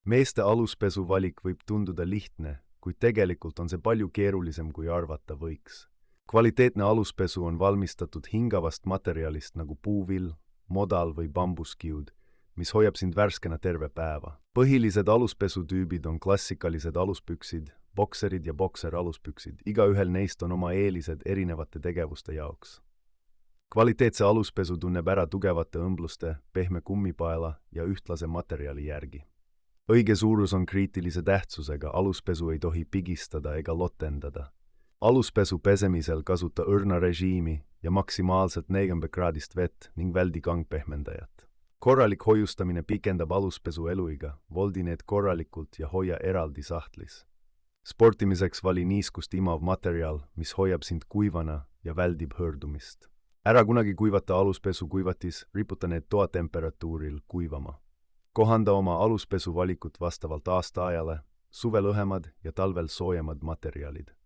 Meeste aluspesu valik võib tunduda lihtne, kuid tegelikult on see palju keerulisem, kui arvata võiks. Kvaliteetne aluspesu on valmistatud hingavast materjalist nagu puuvill, modal või bambuskiud, mis hoiab sind värskena terve päeva. Põhilised aluspesutüübid on klassikalised aluspüksid, bokserid ja bokseraluspüksid. Igaühel neist on oma eelised erinevate tegevuste jaoks. Kvaliteetse aluspesu tunneb ära tugevate õmbluste, pehme kummipaela ja ühtlase materjali järgi. Õige suurus on kriitilise tähtsusega, aluspesu ei tohi pigistada ega lotendada. Aluspesu pesemisel kasuta õrna režiimi ja maksimaalselt 40 kraadist vett ning väldi kangpehmendajat. Korralik hoiustamine pikendab aluspesu eluiga, voldi need korralikult ja hoia eraldi sahtlis. Sportimiseks vali niiskust imav materjal, mis hoiab sind kuivana ja väldib hõõrdumist. Ära kunagi kuivata aluspesu kuivatis, riputa need toatemperatuuril kuivama. Kohanda oma aluspesu valikut vastavalt aastaajale, suvel õhemad ja talvel soojemad materjalid.